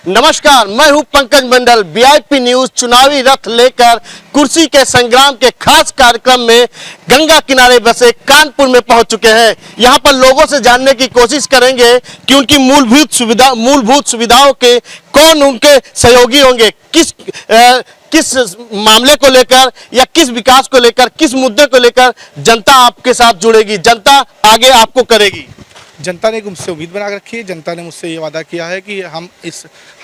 नमस्कार, मैं हूं पंकज मंडल। वीआईपी न्यूज चुनावी रथ लेकर कुर्सी के संग्राम के खास कार्यक्रम में गंगा किनारे बसे कानपुर में पहुंच चुके हैं। यहां पर लोगों से जानने की कोशिश करेंगे कि उनकी मूलभूत सुविधाओं के कौन उनके सहयोगी होंगे, किस मामले को लेकर या किस विकास को लेकर, किस मुद्दे को लेकर जनता आपके साथ जुड़ेगी, जनता आगे आपको करेगी। जनता ने मुझसे उम्मीद बना रखी है। जनता ने मुझसे ये वादा किया है कि हम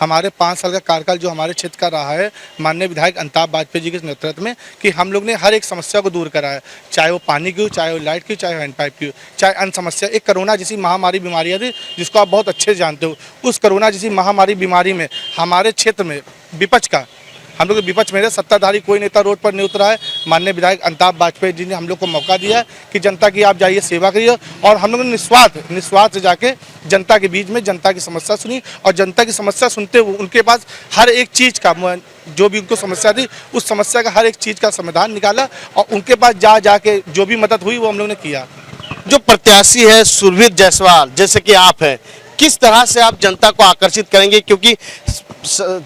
हमारे 5 साल का कार्यकाल जो हमारे क्षेत्र का रहा है माननीय विधायक अमिताभ वाजपेयी जी के नेतृत्व में, कि हम लोग ने हर एक समस्या को दूर करा है, चाहे वो पानी की हो, चाहे वो लाइट की हो, चाहे वो हैंडपाइप की हो, चाहे अन्य समस्या। एक कोरोना जैसी महामारी बीमारियाँ थी जिसको आप बहुत अच्छे से जानते हो। उस कोरोना जैसी महामारी बीमारी में हमारे क्षेत्र में विपक्ष का, हम लोग विपक्ष में सत्ताधारी कोई नेता रोड पर नहीं उतरा है। माननीय विधायक अमिताभ वाजपेयी जी ने हम लोग को मौका दिया है कि जनता की आप जाइए सेवा करिए, और हम लोगों ने निस्वार्थ से जाके जनता के बीच में जनता की समस्या सुनी, और जनता की समस्या सुनते हुए उनके पास हर एक चीज़ का, जो भी उनको समस्या थी उस समस्या का हर एक चीज़ का समाधान निकाला, और उनके पास जाके जो भी मदद हुई वो हम लोग ने किया। जो प्रत्याशी है सुरभीत जायसवाल जैसे कि आप हैं, किस तरह से आप जनता को आकर्षित करेंगे, क्योंकि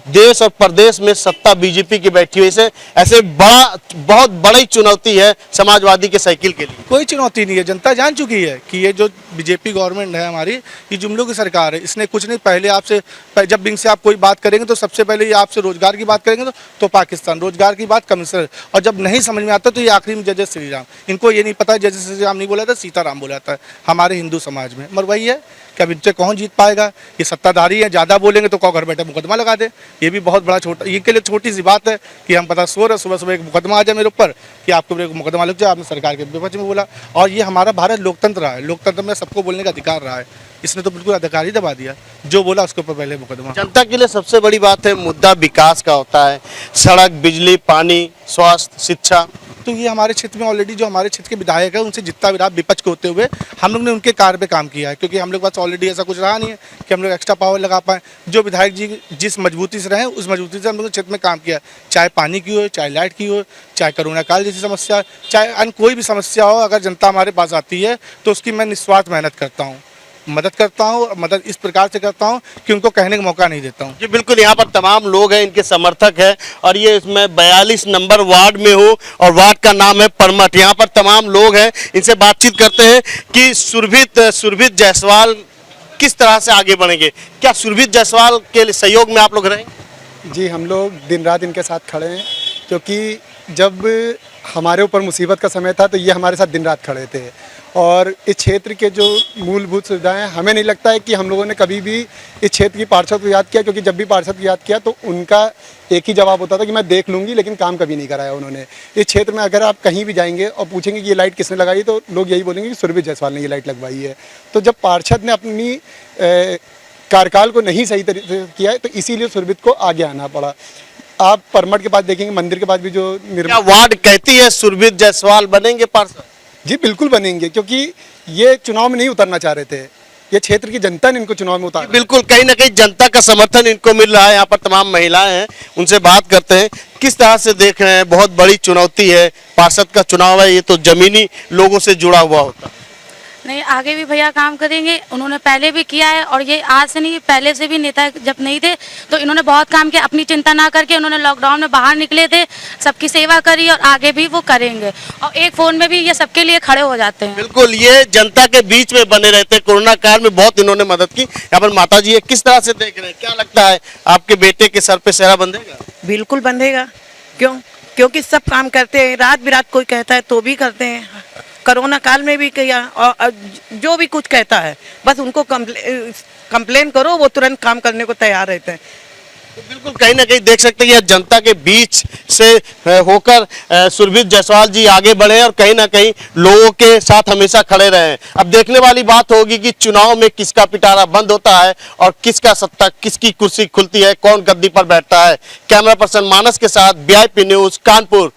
देश और प्रदेश में सत्ता बीजेपी की बैठी हुई है, ऐसे बहुत बड़ी चुनौती है समाजवादी के साइकिल के लिए। कोई चुनौती नहीं है, जनता जान चुकी है कि ये जो बीजेपी गवर्नमेंट है हमारी, ये जुमलों की सरकार है। इसने कुछ नहीं, पहले आपसे जब बिंग से आप कोई बात करेंगे तो सबसे पहले ये आपसे रोजगार की बात करेंगे तो पाकिस्तान, रोजगार की बात कमिश्नर, और जब नहीं समझ में आता तो ये आखिरी में जय श्री राम। इनको ये नहीं पता जय श्री राम नहीं बोला था, सीताराम बोला था हमारे हिंदू समाज में। मगर वही है कि अब इनसे कौन जीत पाएगा। ये सत्ताधारी है, ज़्यादा बोलेंगे तो घर बैठे मुकदमा लगा दे। ये भी बहुत बड़ा छोटा, ये के लिए छोटी सी बात है कि हम पता सो रहे, सुबह एक मुकदमा आ जाए मेरे ऊपर कि आपके ऊपर एक मुकदमा लग जाए, आपने सरकार के विपक्ष में बोला। और ये हमारा भारत लोकतंत्र रहा है, लोकतंत्र में सबको बोलने का अधिकार रहा है। इसने तो बिल्कुल अधिकार ही दबा दिया, जो बोला उसके ऊपर पहले मुकदमा। जनता के लिए सबसे बड़ी बात है मुद्दा विकास का होता है, सड़क, बिजली, पानी, स्वास्थ्य, शिक्षा। तो ये हमारे क्षेत्र में ऑलरेडी जो हमारे क्षेत्र के विधायक है उनसे जितना विरोध विपक्ष के होते हुए हम लोग ने उनके कार्य पे काम किया है, क्योंकि हम लोग के पास ऑलरेडी ऐसा कुछ रहा नहीं है कि हम लोग एक्स्ट्रा पावर लगा पाएँ। जो विधायक जी जिस मजबूती से रहे उस मजबूती से हम लोग क्षेत्र में काम किया, चाहे पानी की हो, चाहे लाइट की हो, चाहे कोरोना काल जैसी समस्या, चाहे अन्य कोई भी समस्या हो, अगर जनता हमारे पास आती है तो उसकी मैं निस्वार्थ मेहनत करता हूँ, मदद करता हूँ। मदद इस प्रकार से करता हूँ कि उनको कहने का मौका नहीं देता हूँ। जी बिल्कुल, यहाँ पर तमाम लोग हैं, इनके समर्थक हैं, और ये इसमें 42 नंबर वार्ड में हूँ और वार्ड का नाम है परमठ। यहाँ पर तमाम लोग हैं, इनसे बातचीत करते हैं कि सुरभीत जायसवाल किस तरह से आगे बढ़ेंगे। क्या सुरभीत जायसवाल के सहयोग में आप लोग रहेंगे? जी, हम लोग दिन रात इनके साथ खड़े हैं, क्योंकि जब हमारे ऊपर मुसीबत का समय था तो ये हमारे साथ दिन रात खड़े थे। और इस क्षेत्र के जो मूलभूत सुविधाएं, हमें नहीं लगता है कि हम लोगों ने कभी भी इस क्षेत्र की पार्षद को याद किया, क्योंकि जब भी पार्षद को याद किया तो उनका एक ही जवाब होता था कि मैं देख लूँगी, लेकिन काम कभी नहीं कराया उन्होंने। इस क्षेत्र में अगर आप कहीं भी जाएंगे और पूछेंगे कि ये लाइट किसने लगाई, तो लोग यही बोलेंगे कि सुरभीत जायसवाल ने ये लाइट लगवाई है। तो जब पार्षद ने अपनी कार्यकाल को नहीं सही तरीके से किया है तो इसीलिए सुरभीत को आगे आना पड़ा। आप परमठ के पास देखेंगे, मंदिर के पास भी जो वार्ड कहती है सुरभीत जायसवाल बनेंगे पार्षद? जी बिल्कुल बनेंगे, क्योंकि ये चुनाव में नहीं उतरना चाह रहे थे, ये क्षेत्र की जनता ने इनको चुनाव में उतारा। बिल्कुल, कहीं ना कहीं जनता का समर्थन इनको मिल रहा है। यहाँ पर तमाम महिलाएं हैं, उनसे बात करते हैं किस तरह से देख रहे हैं। बहुत बड़ी चुनौती है, पार्षद का चुनाव है, ये तो जमीनी लोगों से जुड़ा हुआ होता है। नहीं, आगे भी भैया काम करेंगे, उन्होंने पहले भी किया है, और ये आज से नहीं, पहले से भी नेता जब नहीं थे तो इन्होंने बहुत काम किया। अपनी चिंता ना करके उन्होंने लॉकडाउन में बाहर निकले थे, सबकी सेवा करी, और आगे भी वो करेंगे। और एक फ़ोन में भी ये सबके लिए खड़े हो जाते हैं। बिल्कुल, ये जनता के बीच में बने रहते हैं। कोरोना काल में बहुत इन्होंने मदद की। यहाँ पर माता जी है, किस तरह से देख रहे हैं, क्या लगता है आपके बेटे के सर पे सेहरा बंधेगा? बिल्कुल बंधेगा। क्योंकि सब काम करते हैं, रात बिरात कोई कहता है तो भी करते हैं। कोरोना काल में भी किया, और जो भी कुछ कहता है बस उनको कंप्लेन करो, वो तुरंत काम करने को तैयार रहते हैं। तो बिल्कुल, कहीं ना कहीं देख सकते हैं जनता के बीच से होकर सुरभीत जायसवाल जी आगे बढ़े और कहीं ना कहीं लोगों के साथ हमेशा खड़े रहे। अब देखने वाली बात होगी कि चुनाव में किसका पिटारा बंद होता है और किसका सत्ता, किसकी कुर्सी खुलती है, कौन गद्दी पर बैठता है। कैमरा पर्सन मानस के साथ वीआईपी न्यूज कानपुर।